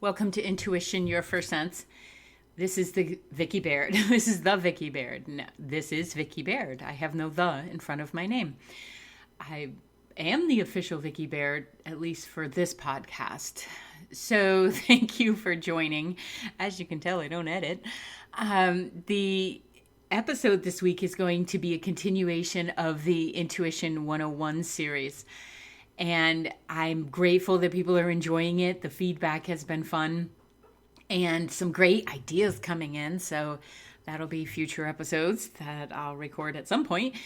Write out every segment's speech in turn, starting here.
Welcome to Intuition, Your First Sense. This is the Vicki Baird. This is the Vicki Baird. No, this is Vicki Baird. I have no "the" in front of my name. I am the official Vicki Baird, at least for this podcast. So thank you for joining. As you can tell, I don't edit. The episode this week is going to be a continuation of the Intuition 101 series. And I'm grateful that people are enjoying it. The feedback has been fun and some great ideas coming in. So that'll be future episodes that I'll record at some point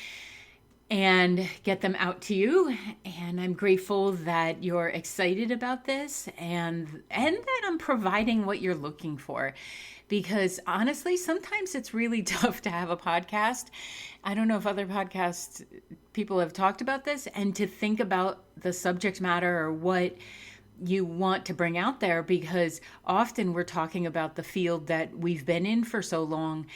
and get them out to you. And I'm grateful that you're excited about this and that I'm providing what you're looking for. Because honestly, sometimes it's really tough to have a podcast. I don't know if other podcast people have talked about this, and to think about the subject matter or what you want to bring out there, because often we're talking about the field that we've been in for so long,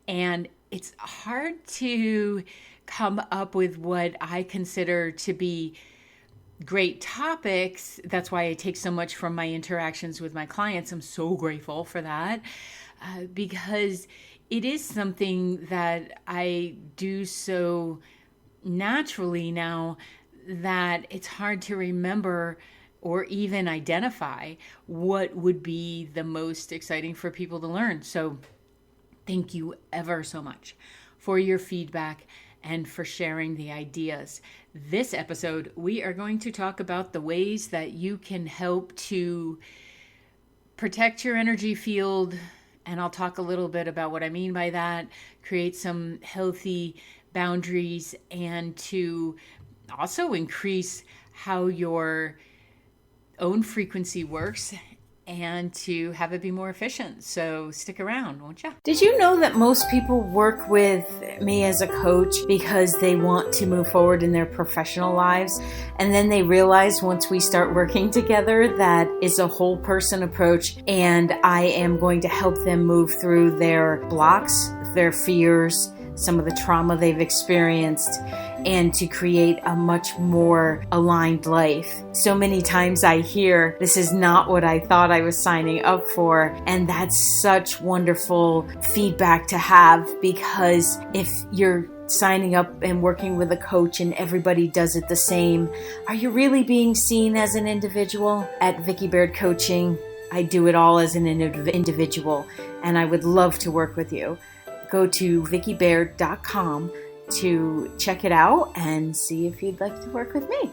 and it's hard to come up with what I consider to be great topics. That's why I take so much from my interactions with my clients. I'm so grateful for that because it is something that I do so naturally now that it's hard to remember or even identify what would be the most exciting for people to learn. So thank you ever so much for your feedback and for sharing the ideas. This episode, we are going to talk about the ways that you can help to protect your energy field. And I'll talk a little bit about what I mean by that, create some healthy boundaries, and to also increase how your own frequency works and to have it be more efficient. So stick around, won't you? Did you know that most people work with me as a coach because they want to move forward in their professional lives? And then they realize once we start working together that it's a whole person approach, and I am going to help them move through their blocks, their fears, some of the trauma they've experienced, and to create a much more aligned life. So many times I hear, this is not what I thought I was signing up for. And that's such wonderful feedback to have, because if you're signing up and working with a coach and everybody does it the same, are you really being seen as an individual? At Vicki Baird Coaching, I do it all as an individual, and I would love to work with you. Go to vickibaird.com to check it out and see if you'd like to work with me.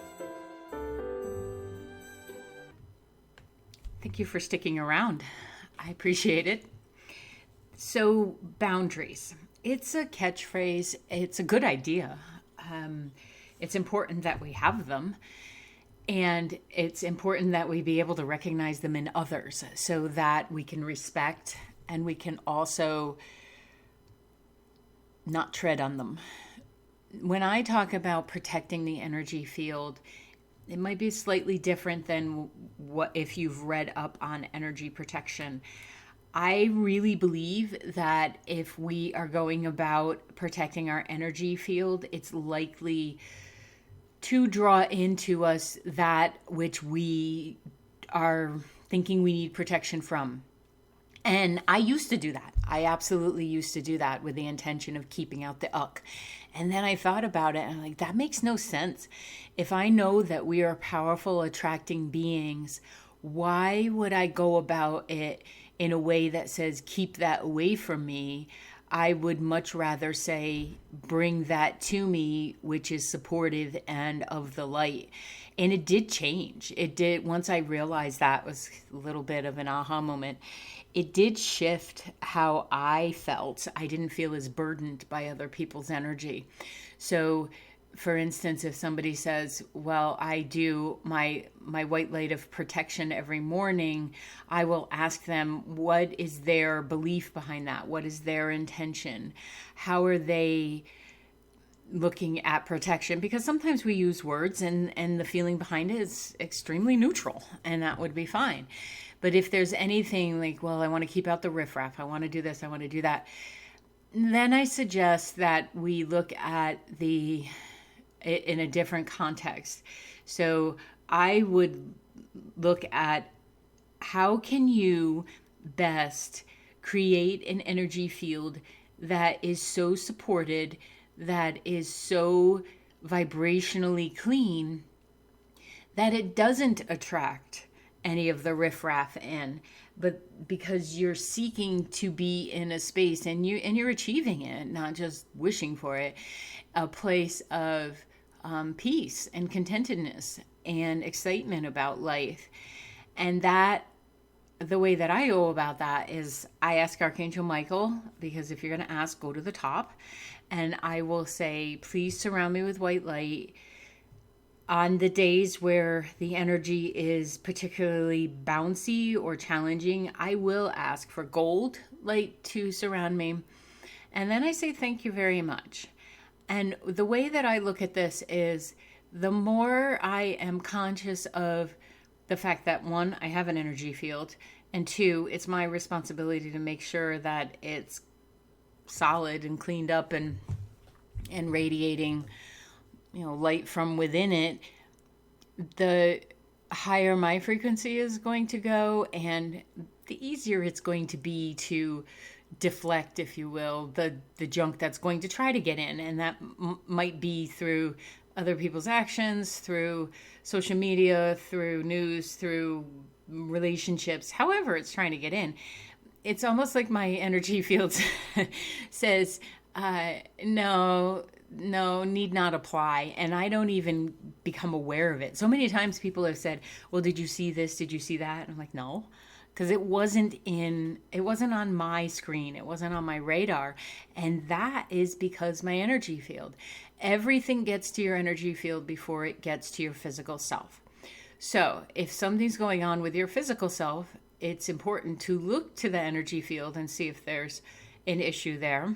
Thank you for sticking around. I appreciate it. So, boundaries. It's a catchphrase. It's a good idea. It's important that we have them. And it's important that we be able to recognize them in others so that we can respect and we can also not tread on them. When I talk about protecting the energy field, it might be slightly different than what if you've read up on energy protection. I really believe that if we are going about protecting our energy field, it's likely to draw into us that which we are thinking we need protection from. And I used to do that. I absolutely used to do that with the intention of keeping out the uck. And then I thought about it and I'm like, that makes no sense. If I know that we are powerful, attracting beings, why would I go about it in a way that says, keep that away from me? I would much rather say, bring that to me, which is supportive and of the light. And it did change. It did. Once I realized that, was a little bit of an aha moment. It did shift how I felt. I didn't feel as burdened by other people's energy. So, for instance, if somebody says, well, I do my white light of protection every morning, I will ask them, what is their belief behind that? What is their intention? How are they looking at protection? Because sometimes we use words and the feeling behind it is extremely neutral, and that would be fine. But if there's anything like, well, I want to keep out the riffraff, I want to do this, I want to do that, then I suggest that we look at in a different context. So I would look at how can you best create an energy field that is so supported, that is so vibrationally clean, that it doesn't attract any of the riffraff in, but because you're seeking to be in a space and you're achieving it, not just wishing for it, a place of peace and contentedness and excitement about life. And that, the way that I go about that is I ask Archangel Michael, because if you're going to ask, go to the top, and I will say, please surround me with white light. On the days where the energy is particularly bouncy or challenging, I will ask for gold light to surround me. And then I say, thank you very much. And the way that I look at this is, the more I am conscious of the fact that, one, I have an energy field, and two, it's my responsibility to make sure that it's solid and cleaned up and radiating, light from within it, the higher my frequency is going to go, and the easier it's going to be to deflect, if you will, the junk that's going to try to get in. And that might be through other people's actions, through social media, through news, through relationships, however it's trying to get in. It's almost like my energy field says, no, need not apply. And I don't even become aware of it. So many times people have said, well, did you see this? Did you see that? And I'm like, no, because it wasn't on my screen. It wasn't on my radar. And that is because my energy field, everything gets to your energy field before it gets to your physical self. So if something's going on with your physical self, it's important to look to the energy field and see if there's an issue there.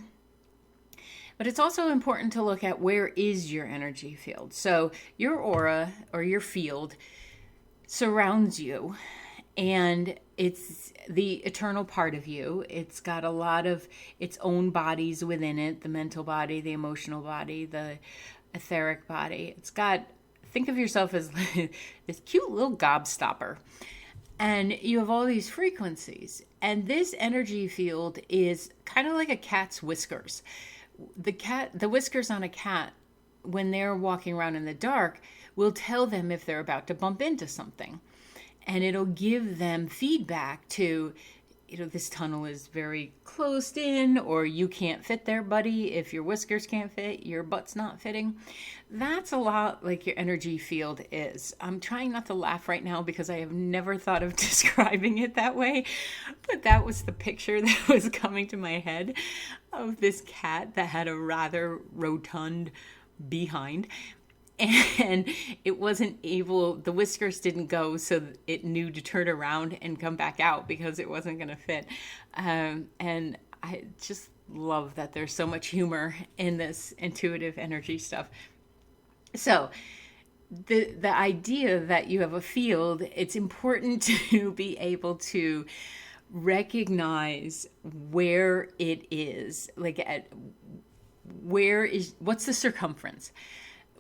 But it's also important to look at, where is your energy field? So your aura or your field surrounds you, and it's the eternal part of you. It's got a lot of its own bodies within it, the mental body, the emotional body, the etheric body. It's got, think of yourself as this cute little gobstopper. And you have all these frequencies. And this energy field is kind of like a cat's whiskers. The whiskers on a cat, when they're walking around in the dark, will tell them if they're about to bump into something. And it'll give them feedback to, this tunnel is very closed in, or you can't fit there, buddy. If your whiskers can't fit, your butt's not fitting. That's a lot like your energy field is. I'm trying not to laugh right now because I have never thought of describing it that way, but that was the picture that was coming to my head of this cat that had a rather rotund behind. And it wasn't able, the whiskers didn't go, so it knew to turn around and come back out because it wasn't going to fit. And I just love that there's so much humor in this intuitive energy stuff. So the idea that you have a field, it's important to be able to recognize where it is, what's the circumference?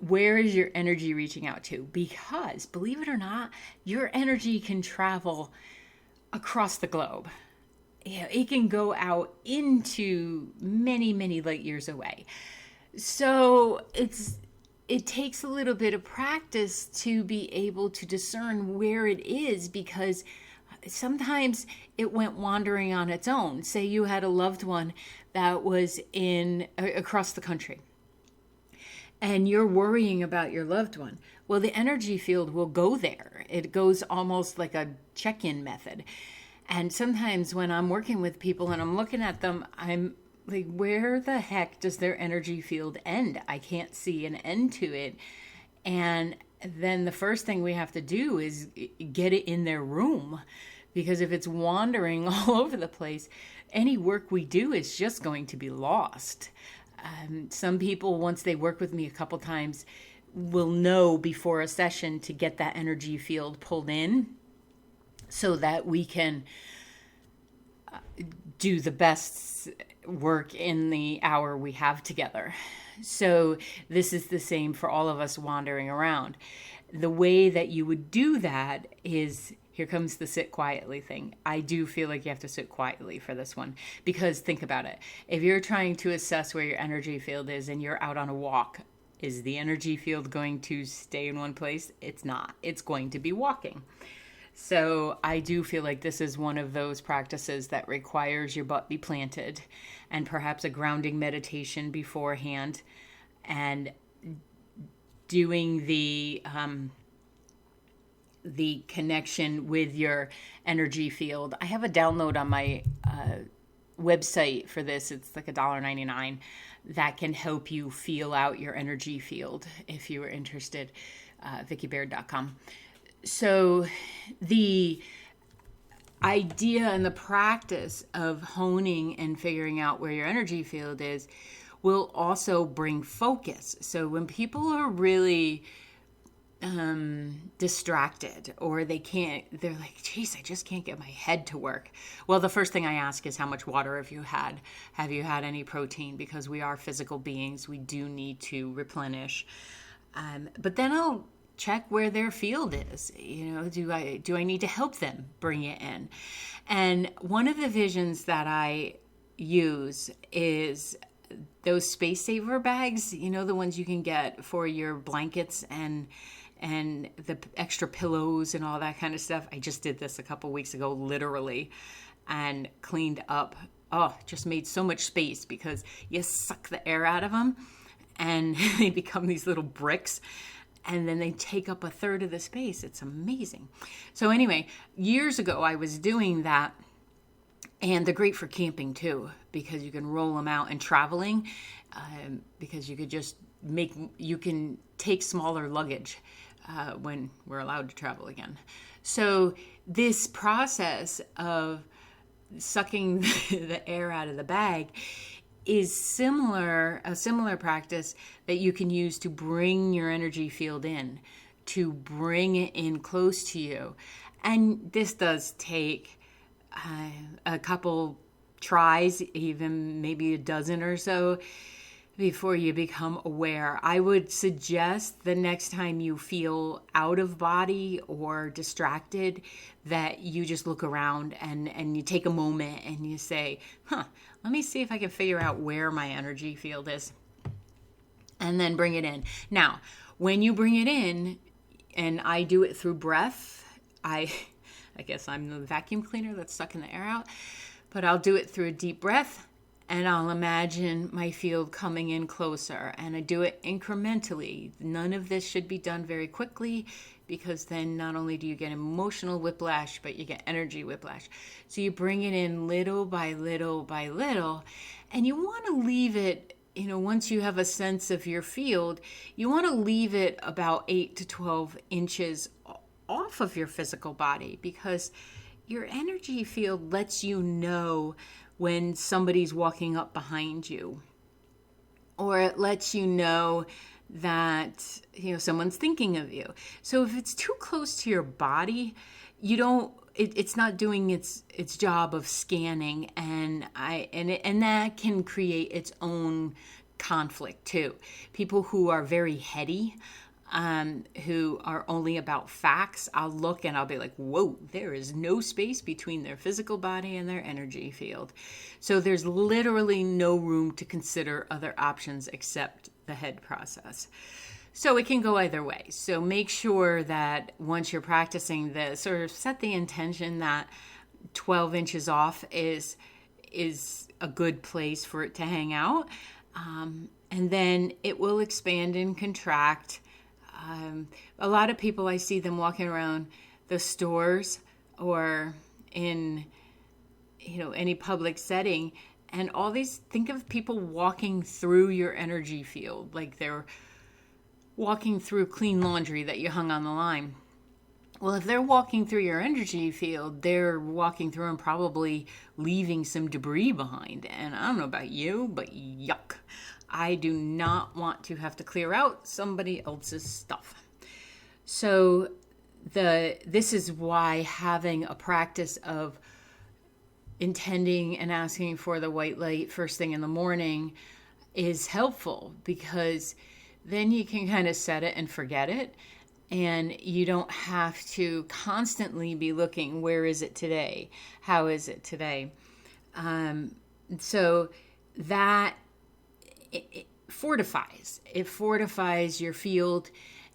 Where is your energy reaching out to? Because, believe it or not, your energy can travel across the globe. It can go out into many, many light years away. So it takes a little bit of practice to be able to discern where it is, because sometimes it went wandering on its own. Say you had a loved one that was across the country, and you're worrying about your loved one. Well, the energy field will go there. It goes almost like a check-in method. And sometimes when I'm working with people and I'm looking at them, I'm like, where the heck does their energy field end? I can't see an end to it. And then the first thing we have to do is get it in their room. Because if it's wandering all over the place, any work we do is just going to be lost. Some people, once they work with me a couple times, will know before a session to get that energy field pulled in so that we can do the best work in the hour we have together. So this is the same for all of us wandering around. the way that you would do that is, here comes the sit quietly thing. I do feel like you have to sit quietly for this one, because think about it. If you're trying to assess where your energy field is and you're out on a walk, is the energy field going to stay in one place? It's not. It's going to be walking. So I do feel like this is one of those practices that requires your butt be planted, and perhaps a grounding meditation beforehand, and doing the connection with your energy field. I have a download on my website for this. It's like $1.99 that can help you feel out your energy field if you were interested. VickiBaird.com. So the idea and the practice of honing and figuring out where your energy field is will also bring focus. So when people are really distracted, or they're like, geez, I just can't get my head to work. Well, the first thing I ask is, how much water have you had? Have you had any protein? Because we are physical beings. We do need to replenish. But then I'll check where their field is. Do I need to help them bring it in? And one of the visions that I use is those space saver bags, the ones you can get for your blankets and the extra pillows and all that kind of stuff. I just did this a couple weeks ago, literally, and cleaned up. Oh, just made so much space, because you suck the air out of them and they become these little bricks, and then they take up a third of the space. It's amazing. So anyway, years ago I was doing that, and they're great for camping too, because you can roll them out, and traveling, because you can take smaller luggage when we're allowed to travel again. So this process of sucking the air out of the bag is a similar practice that you can use to bring your energy field in, to bring it in close to you. And this does take a couple tries, even maybe a dozen or so, before you become aware. I would suggest the next time you feel out of body or distracted, that you just look around and you take a moment and you say, let me see if I can figure out where my energy field is, and then bring it in. Now, when you bring it in, and I do it through breath, I guess I'm the vacuum cleaner that's sucking the air out, but I'll do it through a deep breath, and I'll imagine my field coming in closer, and I do it incrementally. None of this should be done very quickly, because then not only do you get emotional whiplash, but you get energy whiplash. So you bring it in little by little by little, and you want to leave it, once you have a sense of your field, you want to leave it about 8 to 12 inches off of your physical body, because your energy field lets you know when somebody's walking up behind you, or it lets you know that someone's thinking of you. So if it's too close to your body, it's not doing its job of scanning, and that can create its own conflict too. People who are very heady, who are only about facts, I'll look and I'll be like, whoa, there is no space between their physical body and their energy field. So there's literally no room to consider other options except the head process. So it can go either way. So make sure that once you're practicing this, or set the intention that 12 inches off is a good place for it to hang out. And then it will expand and contract. A lot of people, I see them walking around the stores or in any public setting, and think of people walking through your energy field like they're walking through clean laundry that you hung on the line. Well, if they're walking through your energy field, they're walking through and probably leaving some debris behind. And I don't know about you, but yuck. I do not want to have to clear out somebody else's stuff. So this is why having a practice of intending and asking for the white light first thing in the morning is helpful, because then you can kind of set it and forget it. And you don't have to constantly be looking, where is it today? How is it today? So that it fortifies. It fortifies your field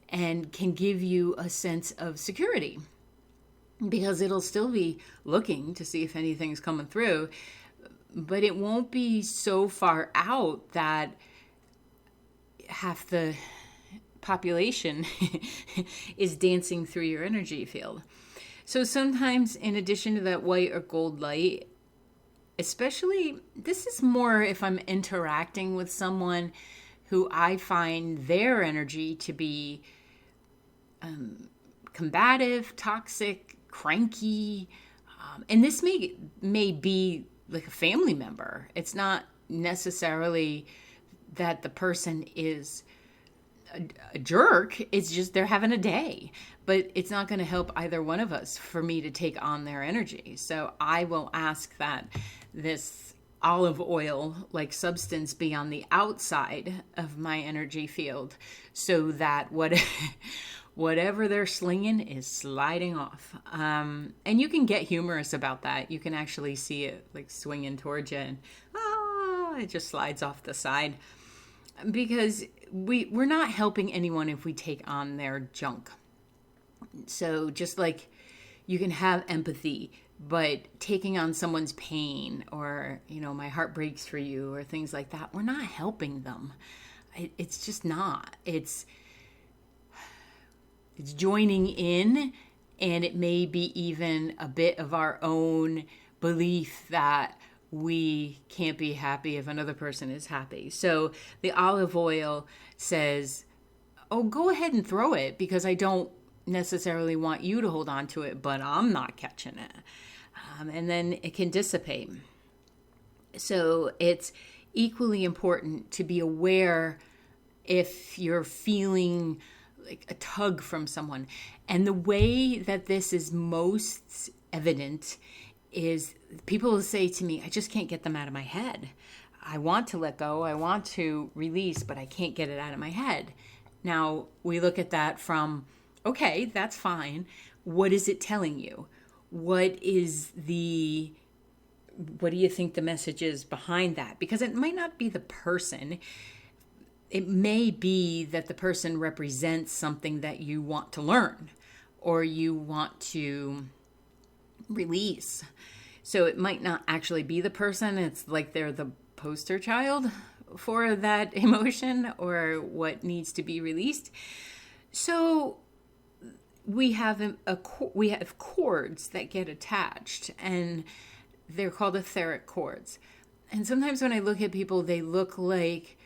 and can give you a sense of security, because it'll still be looking to see if anything's coming through, but it won't be so far out that half the population is dancing through your energy field. So sometimes, in addition to that white or gold light, especially, this is more if I'm interacting with someone who I find their energy to be combative, toxic, cranky, and this may be like a family member. It's not necessarily that the person is a jerk. It's just they're having a day, but it's not going to help either one of us for me to take on their energy. So I will ask that this olive oil like substance be on the outside of my energy field, so that whatever they're slinging is sliding off. And you can get humorous about that. You can actually see it like swinging towards you, and it just slides off the side, because we're not helping anyone if we take on their junk. So just like you can have empathy, but taking on someone's pain, or, my heart breaks for you, or things like that, we're not helping them. It's just not. It's joining in, and it may be even a bit of our own belief that we can't be happy if another person is happy. So the olive oil says, oh, go ahead and throw it, because I don't necessarily want you to hold on to it, but I'm not catching it. And then it can dissipate. So it's equally important to be aware if you're feeling like a tug from someone. And the way that this is most evident is people will say to me, I just can't get them out of my head. I want to let go, I want to release, but I can't get it out of my head. Now, we look at that from, okay, that's fine. What is it telling you? What do you think the message is behind that? Because it might not be the person. It may be that the person represents something that you want to learn, or you want to release. So it might not actually be the person. It's like they're the poster child for that emotion or what needs to be released. So we have cords that get attached, and they're called etheric cords. And sometimes when I look at people, they look like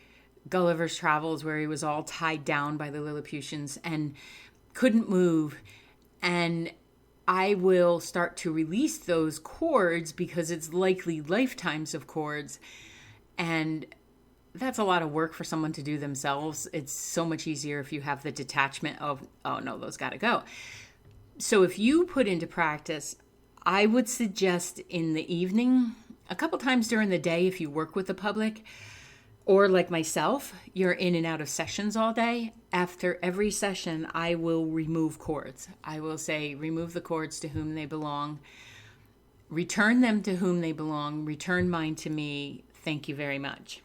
Gulliver's Travels, where he was all tied down by the Lilliputians and couldn't move. And I will start to release those cords, because it's likely lifetimes of cords. And that's a lot of work for someone to do themselves. It's so much easier if you have the detachment of, oh no, those got to go. So if you put into practice, I would suggest in the evening, a couple times during the day, if you work with the public, or like myself, you're in and out of sessions all day. After every session, I will remove cords. I will say, remove the cords to whom they belong. Return them to whom they belong. Return mine to me. Thank you very much.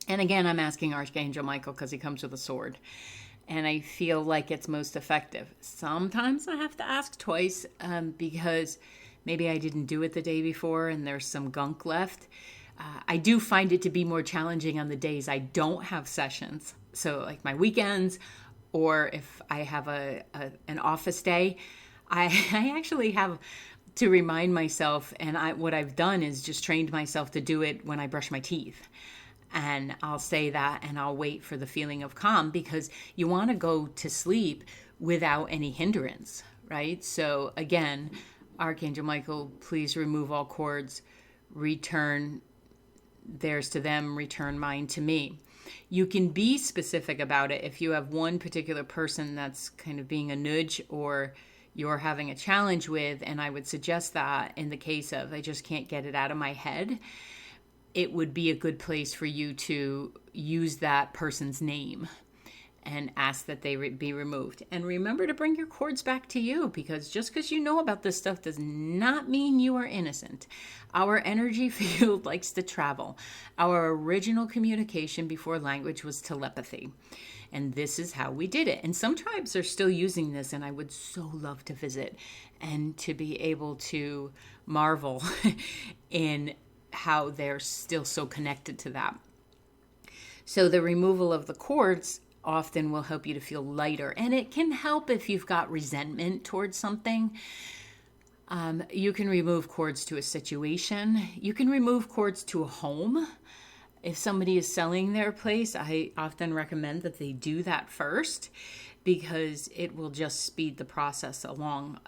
And again, I'm asking Archangel Michael, because he comes with a sword. And I feel like it's most effective. Sometimes I have to ask twice, because maybe I didn't do it the day before and there's some gunk left. I do find it to be more challenging on the days I don't have sessions. So like my weekends, or if I have an office day, I actually have to remind myself, and what I've done is just trained myself to do it when I brush my teeth. And I'll say that, and I'll wait for the feeling of calm, because you want to go to sleep without any hindrance, right? So again, Archangel Michael, please remove all cords, return theirs to them, return mine to me. You can be specific about it if you have one particular person that's kind of being a nudge, or you're having a challenge with, and I would suggest that in the case of, I just can't get it out of my head, it would be a good place for you to use that person's name. and ask that they be removed. And remember to bring your cords back to you, because just because you know about this stuff does not mean you are innocent. Our energy field likes to travel. Our original communication before language was telepathy. And this is how we did it. And some tribes are still using this, and I would so love to visit and to be able to marvel in how they're still so connected to that. So the removal of the cords often will help you to feel lighter. And it can help if you've got resentment towards something. You can remove cords to a situation. You can remove cords to a home. If somebody is selling their place, I often recommend that they do that first, because it will just speed the process along.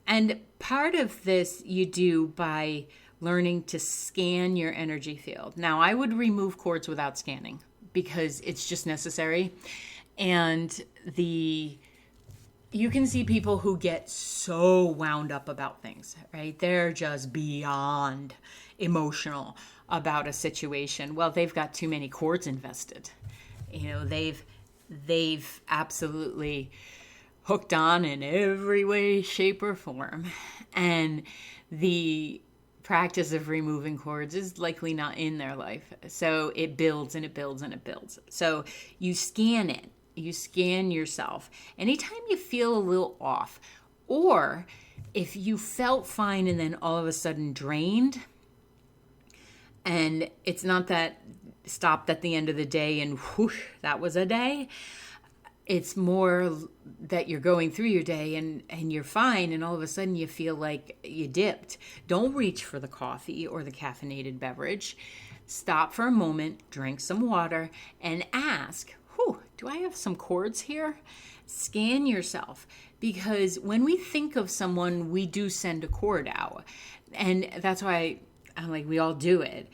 And part of this you do by learning to scan your energy field. Now, I would remove cords without scanning because it's just necessary. And you can see people who get so wound up about things, right? They're just beyond emotional about a situation. Well, they've got too many cords invested. They've absolutely hooked on in every way, shape, or form. And the practice of removing cords is likely not in their life. So it builds and it builds and it builds. So you scan it. You scan yourself. Anytime you feel a little off, or if you felt fine and then all of a sudden drained, and it's not that stopped at the end of the day and whoosh, that was a day. It's more that you're going through your day and you're fine, and all of a sudden you feel like you dipped. Don't reach for the coffee or the caffeinated beverage. Stop for a moment, drink some water, and ask, do I have some cords here? Scan yourself, because when we think of someone, we do send a cord out. And that's why I'm like, we all do it.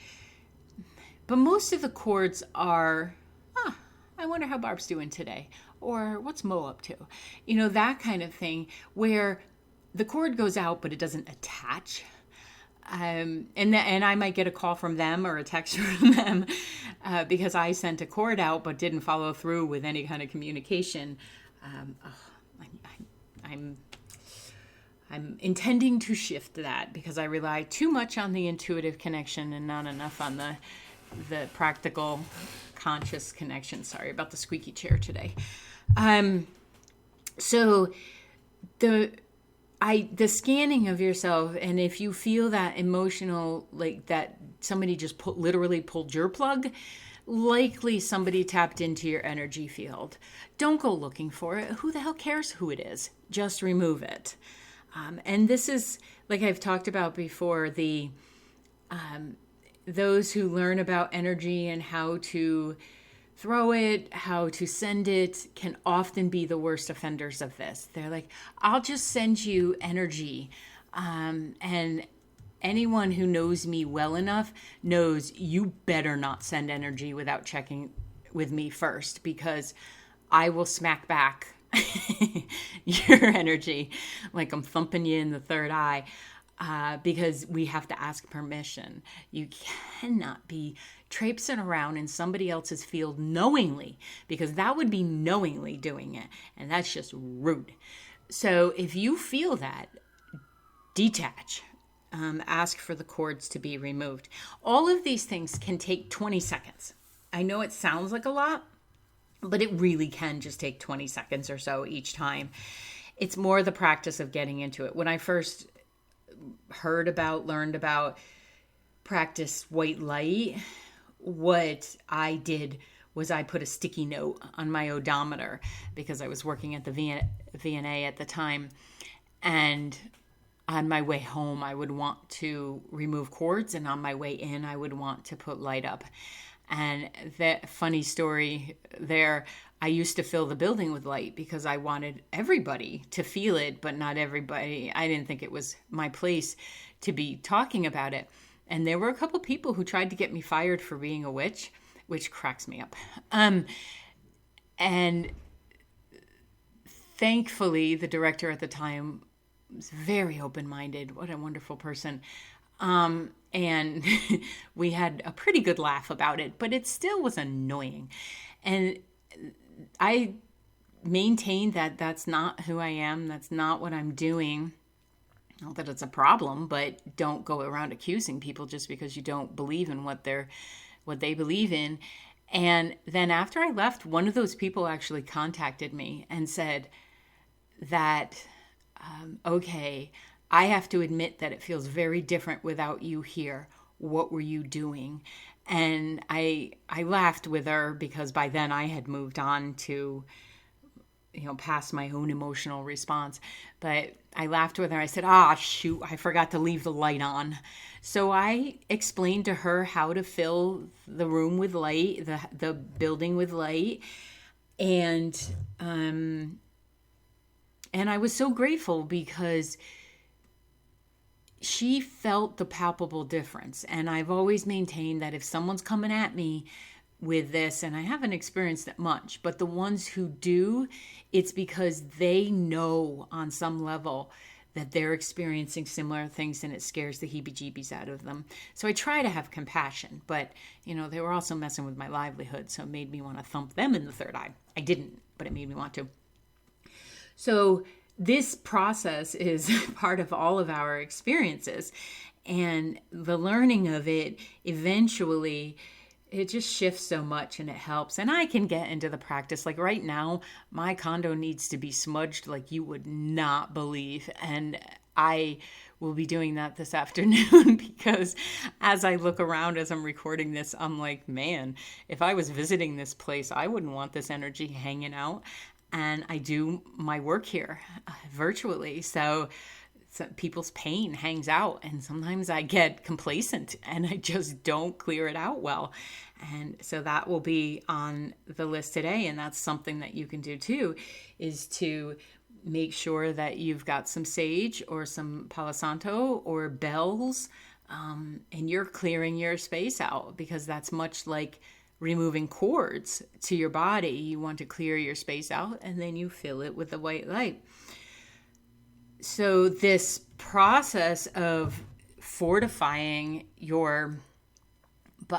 But most of the cords are, I wonder how Barb's doing today. Or what's Mo up to? That kind of thing, where the cord goes out, but it doesn't attach. And I might get a call from them or a text from them because I sent a cord out but didn't follow through with any kind of communication. I'm intending to shift that, because I rely too much on the intuitive connection and not enough on the practical conscious connection. Sorry about the squeaky chair today. So the scanning of yourself, and if you feel that emotional, like that somebody just literally pulled your plug, likely somebody tapped into your energy field. Don't go looking for it. Who the hell cares who it is? Just remove it. And this is, like I've talked about before, those who learn about energy and how to throw it, how to send it, can often be the worst offenders of this. They're like, I'll just send you energy. And anyone who knows me well enough knows you better not send energy without checking with me first, because I will smack back your energy like I'm thumping you in the third eye. Because we have to ask permission. You cannot be traipsing around in somebody else's field knowingly, because that would be knowingly doing it, and that's just rude. So if you feel that, detach. Ask for the cords to be removed. All of these things can take 20 seconds. I know it sounds like a lot, but it really can just take 20 seconds or so each time. It's more the practice of getting into it. When I first learned about practice white light, what I did was I put a sticky note on my odometer, because I was working at the VNA at the time, and on my way home I would want to remove cords, and on my way in I would want to put light up. And that funny story there, I used to fill the building with light because I wanted everybody to feel it, but not everybody. I didn't think it was my place to be talking about it. And there were a couple people who tried to get me fired for being a witch, which cracks me up. And thankfully, the director at the time was very open-minded. What a wonderful person. And we had a pretty good laugh about it, but it still was annoying. And I maintain that that's not who I am. That's not what I'm doing. Not that it's a problem, but don't go around accusing people just because you don't believe in what they believe in. And then after I left, one of those people actually contacted me and said that, okay, I have to admit that it feels very different without you here. What were you doing? And I laughed with her because by then I had moved on to, past my own emotional response. But I laughed with her. I said, shoot, I forgot to leave the light on. So I explained to her how to fill the room with light, the building with light. And I was so grateful because she felt the palpable difference. And I've always maintained that if someone's coming at me with this, and I haven't experienced it much, but the ones who do, it's because they know on some level that they're experiencing similar things and it scares the heebie-jeebies out of them. So I try to have compassion, but they were also messing with my livelihood, so it made me want to thump them in the third eye. I didn't, but it made me want to. So this process is part of all of our experiences, and the learning of it eventually, it just shifts so much and it helps. And I can get into the practice. Like right now, my condo needs to be smudged like you would not believe. And I will be doing that this afternoon because as I look around as I'm recording this, I'm like, man, if I was visiting this place, I wouldn't want this energy hanging out. And I do my work here virtually. So people's pain hangs out, and sometimes I get complacent and I just don't clear it out well. And so that will be on the list today, and that's something that you can do too, is to make sure that you've got some sage or some Palo Santo or bells, and you're clearing your space out, because that's much like removing cords to your body. You want to clear your space out, and then you fill it with the white light. So this process of fortifying your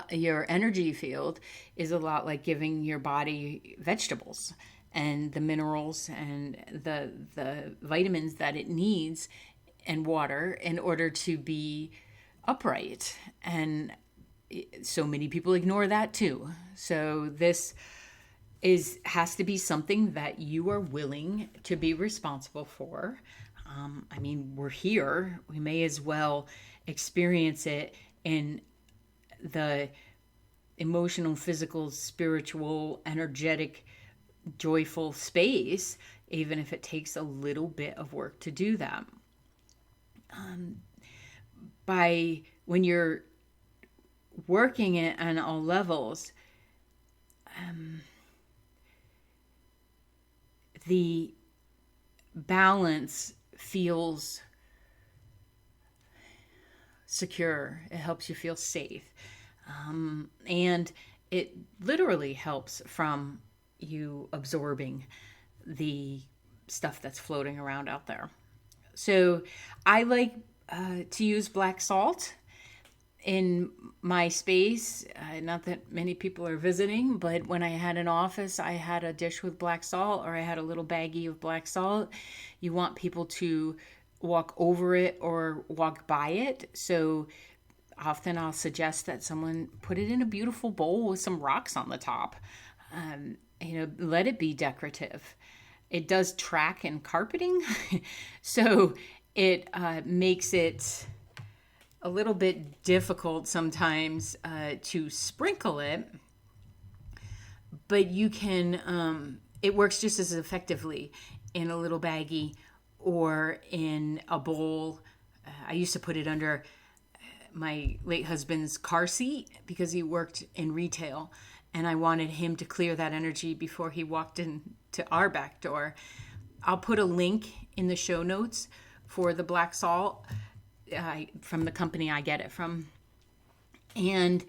energy field is a lot like giving your body vegetables and the minerals and the vitamins that it needs and water in order to be upright. And so many people ignore that too. So this has to be something that you are willing to be responsible for. We're here. We may as well experience it in the emotional, physical, spiritual, energetic, joyful space, even if it takes a little bit of work to do that. When you're working it on all levels, the balance feels secure. It helps you feel safe. And it literally helps from you absorbing the stuff that's floating around out there. So I like to use black salt in my space. Not that many people are visiting, but when I had an office, I had a dish with black salt, or I had a little baggie of black salt. You want people to walk over it or walk by it. So often I'll suggest that someone put it in a beautiful bowl with some rocks on the top. Let it be decorative. It does track in carpeting, so it makes it a little bit difficult sometimes to sprinkle it, but you can, it works just as effectively in a little baggie or in a bowl. I used to put it under my late husband's car seat because he worked in retail, and I wanted him to clear that energy before he walked into our back door. I'll put a link in the show notes for the black salt from the company I get it from. And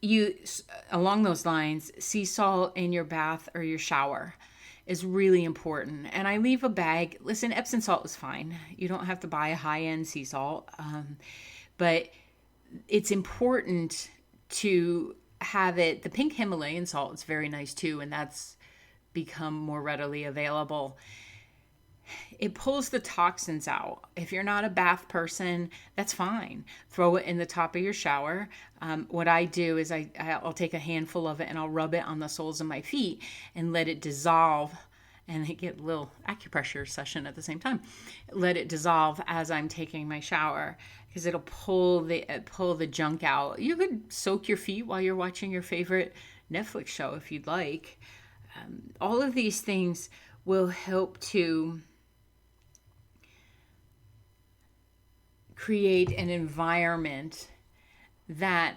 you, along those lines, sea salt in your bath or your shower is really important. And I leave a bag. Listen, Epsom salt is fine. You don't have to buy a high-end sea salt. But it's important to have it. The pink Himalayan salt is very nice too, and that's become more readily available. It pulls the toxins out. If you're not a bath person, that's fine. Throw it in the top of your shower. What I do is I'll take a handful of it and I'll rub it on the soles of my feet and let it dissolve. And I get a little acupressure session at the same time. Let it dissolve as I'm taking my shower, because it'll pull the junk out. You could soak your feet while you're watching your favorite Netflix show if you'd like. All of these things will help to create an environment that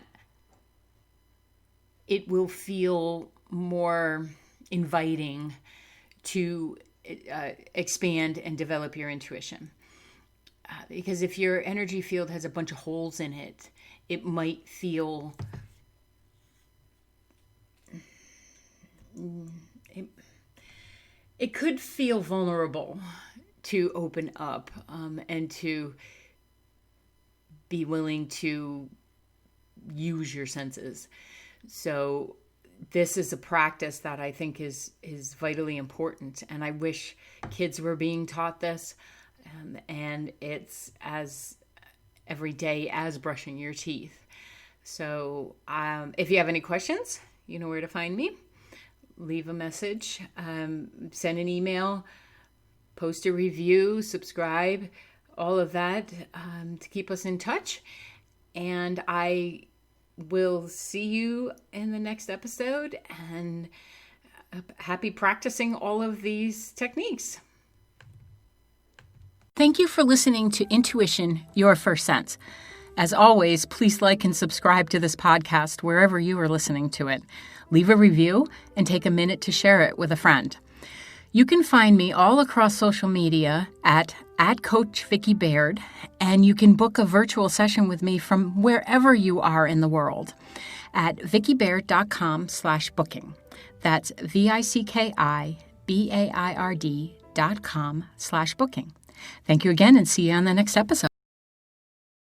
it will feel more inviting to expand and develop your intuition. Because if your energy field has a bunch of holes in it, it might feel it could feel vulnerable to open up and to be willing to use your senses. So this is a practice that I think is vitally important, and I wish kids were being taught this, and it's as every day as brushing your teeth. So if you have any questions, you know where to find me. Leave a message, send an email, post a review, subscribe, all of that to keep us in touch. And I will see you in the next episode, and happy practicing all of these techniques. Thank you for listening to Intuition, Your First Sense. As always, please like and subscribe to this podcast wherever you are listening to it. Leave a review and take a minute to share it with a friend. You can find me all across social media at Coach Vicki Baird, and you can book a virtual session with me from wherever you are in the world at vickibaird.com/booking. That's VICKIBAIRD.com/booking. Thank you again, and see you on the next episode.